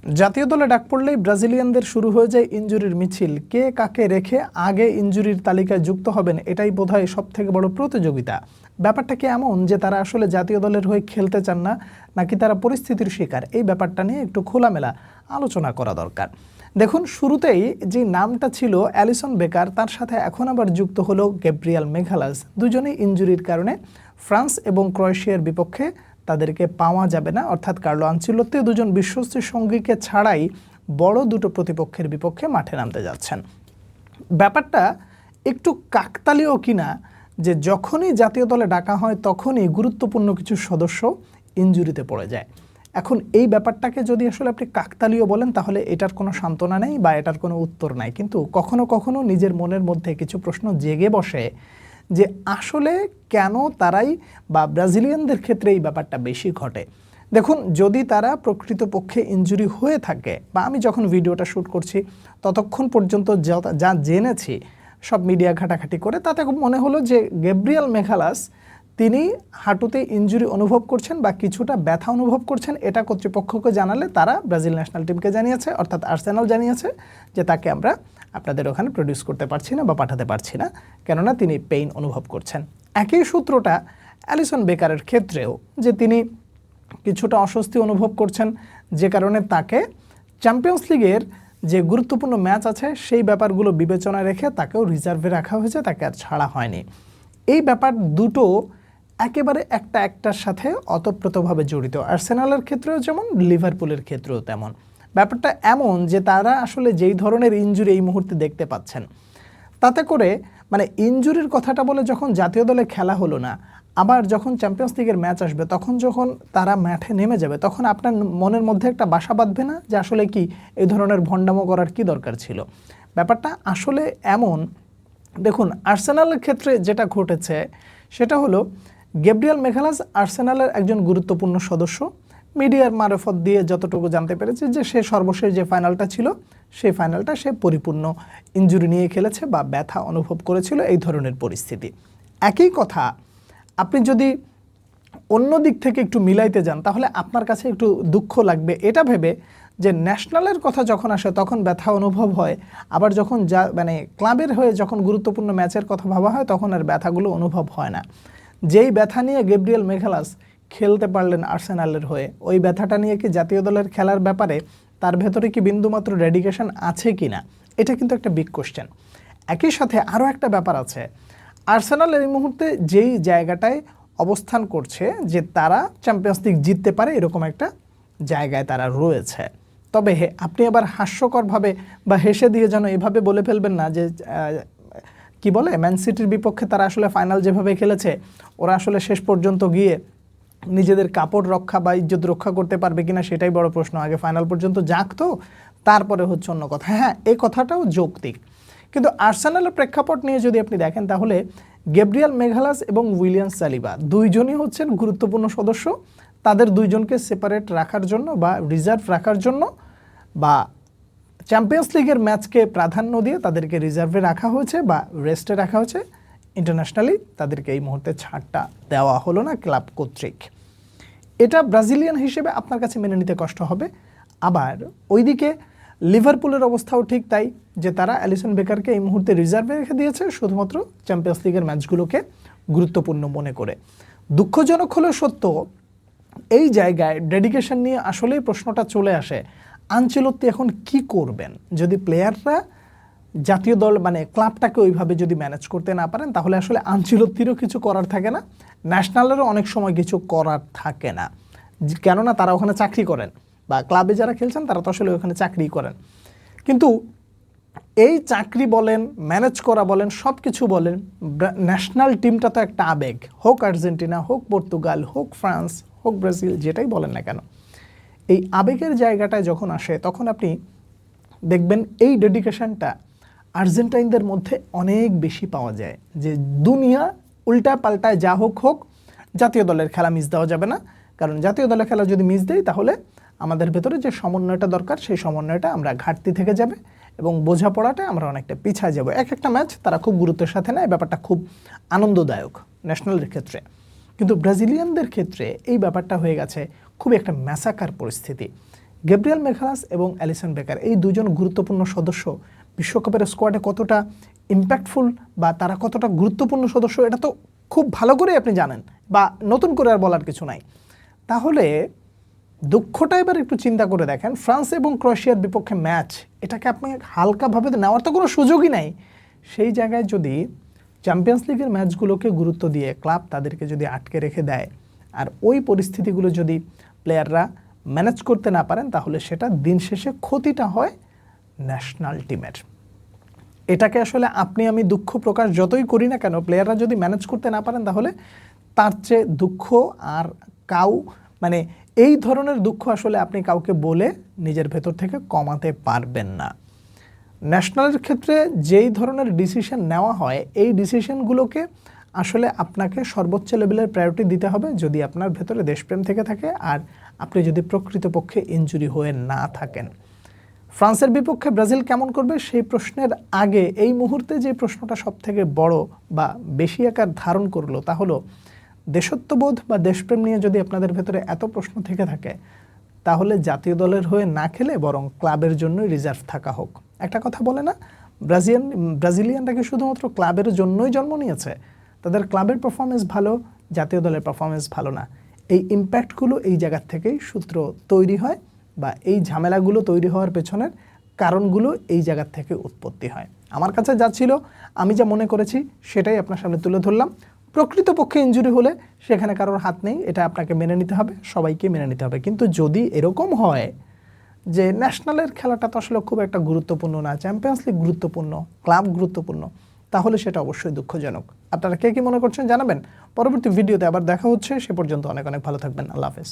জাতীয় দলে ডাক পড়লেই ব্রাজিলিয়ানদের শুরু হয়ে যায় ইনজুরির মিছিল। কে কাকে রেখে আগে ইনজুরির তালিকায় যুক্ত হবেন, এটাই বোধহয় সবথেকে বড় প্রতিযোগিতা। ব্যাপারটা কি এমন যে তারা আসলে জাতীয় দলের হয়ে খেলতে চান না, নাকি তারা পরিস্থিতির শিকার? এই ব্যাপারটা নিয়ে একটু খোলামেলা আলোচনা করা দরকার। দেখুন, শুরুতেই যে নামটা ছিল অ্যালিসন বেকার, তার সাথে এখন আবার যুক্ত হলো গ্যাব্রিয়েল মেঘালাস। দুজনেই ইনজুরির কারণে ফ্রান্স এবং ক্রোয়েশিয়ার বিপক্ষে তাদেরকে পাওয়া যাবে না, অর্থাৎ কার্লো আনচেলত্তি দুজন বিশ্বস্ত সঙ্গীকে ছাড়াই বড় দুটো প্রতিপক্ষের বিপক্ষে মাঠে নামতে যাচ্ছেন। ব্যাপারটা একটু কাকতালীয় কিনা যে যখনই জাতীয় দলে ডাকা হয় তখনই গুরুত্বপূর্ণ কিছু সদস্য ইনজুরিতে পড়ে যায়। এখন এই ব্যাপারটাকে যদি আসলে আপনি কাকতালীয় বলেন তাহলে এটার কোনো সান্ত্বনা নেই বা এটার কোনো উত্তর নাই, কিন্তু কখনো কখনো নিজের মনের মধ্যে কিছু প্রশ্ন জেগে বসে যে আসলে কেন তারাই বা ব্রাজিলিয়ানদের ক্ষেত্রে এই ব্যাপারটা বেশি ঘটে। দেখুন, যদি তারা প্রকৃতপক্ষে ইনজুরি হয়ে থাকে, বা আমি যখন ভিডিওটা শ্যুট করছি ততক্ষণ পর্যন্ত যা জেনেছি সব মিডিয়া ঘাটাঘাটি করে, তাতে মনে হলো যে গ্যাব্রিয়েল মেঘালাস তিনি হাঁটুতে ইনজুরি অনুভব করছেন বা কিছুটা ব্যথা অনুভব করছেন। এটা কর্তৃপক্ষকে জানালে তারা ব্রাজিল ন্যাশনাল টিমকে জানিয়েছে, অর্থাৎ আর্সেনাল জানিয়েছে যে তাকে আমরা আপনাদের ওখানে প্রডিউস করতে পারছি না বা পাঠাতে পারছি না, কেননা তিনি পেইন অনুভব করছেন। একই সূত্রটা অ্যালিসন বেকারের ক্ষেত্রেও, যে তিনি কিছুটা অস্বস্তি অনুভব করছেন, যে কারণে তাকে চ্যাম্পিয়ন্স লিগের যে গুরুত্বপূর্ণ ম্যাচ আছে সেই ব্যাপারগুলো বিবেচনায় রেখে তাকেও রিজার্ভে রাখা হয়েছে, তাকে আর ছাড়া হয়নি। এই ব্যাপার দুটো একেবারে একটার সাথে অতপ্রতভাবে জড়িত। আর্সেনালের ক্ষেত্রেও যেমন, লিভারপুলের ক্ষেত্রেও তেমন। ব্যাপারটা এমন যে তারা আসলে যেই ধরনের ইনজুরি এই মুহূর্তে দেখতে পাচ্ছেন, তাতে করে মানে ইনজুরির কথাটা বলে যখন জাতীয় দলে খেলা হলো না, আবার যখন চ্যাম্পিয়ন্স লিগের ম্যাচ আসবে তখন যখন তারা মাঠে নেমে যাবে, তখন আপনার মনের মধ্যে একটা বাসা বাঁধবে না যে আসলে কি এই ধরনের ভণ্ডামো করার কি দরকার ছিল? ব্যাপারটা আসলে এমন। দেখুন, আর্সেনালের ক্ষেত্রে যেটা ঘটেছে সেটা হলো গ্যাব্রিয়েল মেঘালাস আর্সেনালের একজন গুরুত্বপূর্ণ সদস্য। মিডিয়ার মারফত দিয়ে যতটুকু জানতে পেরেছে যে সে সর্বশেষ যে ফাইনালটা ছিল সেই ফাইনালটা সে পরিপূর্ণ ইনজুরি নিয়ে খেলেছে বা ব্যথা অনুভব করেছিল, এই ধরনের পরিস্থিতি। একই কথা আপনি যদি অন্য দিক থেকে একটু মিলাইতে যান তাহলে আপনার কাছে একটু দুঃখ লাগবে এটা ভেবে যে ন্যাশনালের কথা যখন আসে তখন ব্যথা অনুভব হয়, আবার যখন ক্লাবের হয়ে যখন গুরুত্বপূর্ণ ম্যাচের কথা ভাবা হয় তখন আর ব্যথাগুলো অনুভব হয় না। যেই ব্যথা নিয়ে গ্যাব্রিয়েল মেঘালাস খেলতে পারলেন আর্সেনালের হয়ে, ওই ব্যথাটা নিয়ে কি জাতীয় দলের খেলার ব্যাপারে তার ভেতরে কি বিন্দুমাত্র ডেডিকেশন আছে কি না, এটা কিন্তু একটা বিগ কোশ্চেন। একই সাথে আরও একটা ব্যাপার আছে, আর্সেনাল এই মুহূর্তে যেই জায়গাটায় অবস্থান করছে যে তারা চ্যাম্পিয়ন্স লিগ জিততে পারে এরকম একটা জায়গায় তারা রয়েছে। তবে আপনি আবার হাস্যকরভাবে বা হেসে দিয়ে যেন এভাবে বলে ফেলবেন না যে কি বলে ম্যান সিটির বিপক্ষে তারা আসলে ফাইনাল যেভাবে খেলেছে ওরা আসলে শেষ পর্যন্ত গিয়ে নিজেদের কাপড় রক্ষা বা ইজ্জত রক্ষা করতে পারবে কিনা সেটাই বড় প্রশ্ন। আগে ফাইনাল পর্যন্ত যাক তো, তারপরে হচ্ছে অন্য কথা। হ্যাঁ, এই কথাটাও যৌক্তিক, কিন্তু আর্সেনালের প্রেক্ষাপট নিয়ে যদি আপনি দেখেন তাহলে গ্যাব্রিয়েল মেঘালাস এবং উইলিয়াম সালিবা দুইজনই হচ্ছেন গুরুত্বপূর্ণ সদস্য। তাদের দুইজনকে সেপারেট রাখার জন্য বা রিজার্ভ রাখার জন্য বা চ্যাম্পিয়ন্স লিগের ম্যাচকে প্রাধান্য দিয়ে তাদেরকে রিজার্ভে রাখা হয়েছে বা রেস্টে রাখা হয়েছে। ইন্টারন্যাশনালি তাদেরকে এই মুহূর্তে ছাড়টা দেওয়া হলো না ক্লাব কর্তৃক। এটা ব্রাজিলিয়ান হিসেবে আপনার কাছে মেনে নিতে কষ্ট হবে। আবার ওইদিকে লিভারপুলের অবস্থাও ঠিক তাই, যে তারা অ্যালিসন বেকারকে এই মুহূর্তে রিজার্ভে রেখে দিয়েছে শুধুমাত্র চ্যাম্পিয়ন্স লিগের ম্যাচগুলোকে গুরুত্বপূর্ণ মনে করে। দুঃখজনক হলেও সত্য, এই জায়গায় ডেডিকেশন নিয়ে আসলেই প্রশ্নটা চলে আসে, আনচেলত্তি এখন কি করবেন? যদি প্লেয়াররা জাতীয় দল ক্লাবটাকে ওইভাবে যদি ম্যানেজ করতে না পারেন তাহলে আসলে আনচেলত্তিরও কিছু করার থাকে না, ন্যাশনালেরও অনেক সময় কিছু করার থাকে না, কেননা তারা ওখানে চাকরি করেন বা ক্লাবে যারা খেলছেন তারা তো আসলে ওখানে চাকরি করেন। কিন্তু এই চাকরি বলেন, ম্যানেজ করা বলেন, সব কিছু বলেন, ন্যাশনাল টিমটা তো একটা আবেগ, হোক আর্জেন্টিনা, হোক পর্তুগাল, হোক ফ্রান্স, হোক ব্রাজিল, যেটাই বলেন না কেন, এই আবেগের জায়গাটায় যখন আসে তখন আপনি দেখবেন এই ডেডিকেশনটা আর্জেন্টাইনদের মধ্যে অনেক বেশি পাওয়া যায়। যে দুনিয়া উল্টা পাল্টায় যা হোক হোক, জাতীয় দলের খেলা মিস দেওয়া যাবে না, কারণ জাতীয় দলের খেলা যদি মিস দেই তাহলে আমাদের ভেতরে যে সমন্বয়টা দরকার সেই সমন্বয়টা আমরা ঘাটতি থেকে যাবে এবং বোঝাপড়াটা আমরা অনেকটা পিছিয়ে যাব। একটা ম্যাচ তারা খুব গুরুত্বের সাথে নেয়, ব্যাপারটা খুব আনন্দদায়ক ন্যাশনালের ক্ষেত্রে। কিন্তু ব্রাজিলিয়ানদের ক্ষেত্রে এই ব্যাপারটা হয়ে গেছে খুব একটা ম্যাসাকার পরিস্থিতি। গ্যাব্রিয়েল মেঘালাস এবং অ্যালিসন বেকার এই দুজন গুরুত্বপূর্ণ সদস্য বিশ্বকাপের স্কোয়াডে কতটা ইম্প্যাক্টফুল বা তারা কতটা গুরুত্বপূর্ণ সদস্য এটা তো খুব ভালো করেই আপনি জানেন, বা নতুন করে আর বলার কিছু নাই। তাহলে দুঃখটা এবার একটু চিন্তা করে দেখেন, ফ্রান্স এবং ক্রোয়েশিয়ার বিপক্ষে ম্যাচ, এটাকে আপনি হালকাভাবে নেওয়ার তো কোনো সুযোগই নাই। সেই জায়গায় যদি চ্যাম্পিয়ন্স লিগের ম্যাচগুলোকে গুরুত্ব দিয়ে ক্লাব তাদেরকে যদি আটকে রেখে দেয় আর ওই পরিস্থিতিগুলো যদি প্লেয়াররা ম্যানেজ করতে না পারেন, তাহলে সেটা দিন শেষে ক্ষতিটা হয় ন্যাশনাল টিমের। এটাকে আসলে আপনি আমি দুঃখ প্রকাশ যতই করি না কেন, প্লেয়াররা যদি ম্যানেজ করতে না পারেন তাহলে তার চেয়ে দুঃখ আর মানে এই ধরনের দুঃখ আসলে আপনি কাউকে বলে নিজের ভেতর থেকে কমাতে পারবেন না। ন্যাশনালের ক্ষেত্রে যেই ধরনের ডিসিশন নেওয়া হয়, এই ডিসিশনগুলোকে আসলে আপনাকে সর্বোচ্চ লেভেলের প্রায়োরিটি দিতে হবে যদি আপনার ভেতরে দেশপ্রেম থেকে থাকে আর আপনি যদি প্রকৃতপক্ষে ইনজুরি হয়ে না থাকেন। ফ্রান্সের বিপক্ষে ব্রাজিল কেমন করবে সেই প্রশ্নের আগে এই মুহূর্তে যে প্রশ্নটা সবথেকে বড় বা বেশি আকার ধারণ করলো তা হলো দেশত্ববোধ বা দেশপ্রেম নিয়ে যদি আপনাদের ভেতরে এত প্রশ্ন থেকে থাকে, তাহলে জাতীয় দলের হয়ে না খেলে বরং ক্লাবের জন্যই রিজার্ভ থাকা হোক। একটা কথা বলে না, ব্রাজিলিয়ানরা কি শুধুমাত্র ক্লাবের জন্যই জন্ম নিয়েছে? তাদের ক্লাবের পারফরমেন্স ভালো, জাতীয় দলের পারফরমেন্স ভালো না। এই ইম্প্যাক্টগুলো এই জায়গার থেকেই সূত্র তৈরি হয় বা এই ঝামেলাগুলো তৈরি হওয়ার পেছনের কারণগুলো এই জায়গার থেকে উৎপত্তি হয়। আমার কাছে যা ছিল, আমি যা মনে করেছি সেটাই আপনার সামনে তুলে ধরলাম। প্রকৃতপক্ষে ইনজুরি হলে সেখানে কারোর হাত নেই, এটা আপনাকে মেনে নিতে হবে, সবাইকে মেনে নিতে হবে। কিন্তু যদি এরকম হয় যে ন্যাশনালের খেলাটা তো আসলে খুব একটা গুরুত্বপূর্ণ না, চ্যাম্পিয়ন্স লিগ গুরুত্বপূর্ণ, ক্লাব গুরুত্বপূর্ণ, তাহলে সেটা অবশ্যই দুঃখজনক। আপনারা কে কী মনে করছেন জানাবেন। পরবর্তী ভিডিওতে আবার দেখা হচ্ছে, সে পর্যন্ত অনেক অনেক ভালো থাকবেন। আল্লাহ হাফেজ।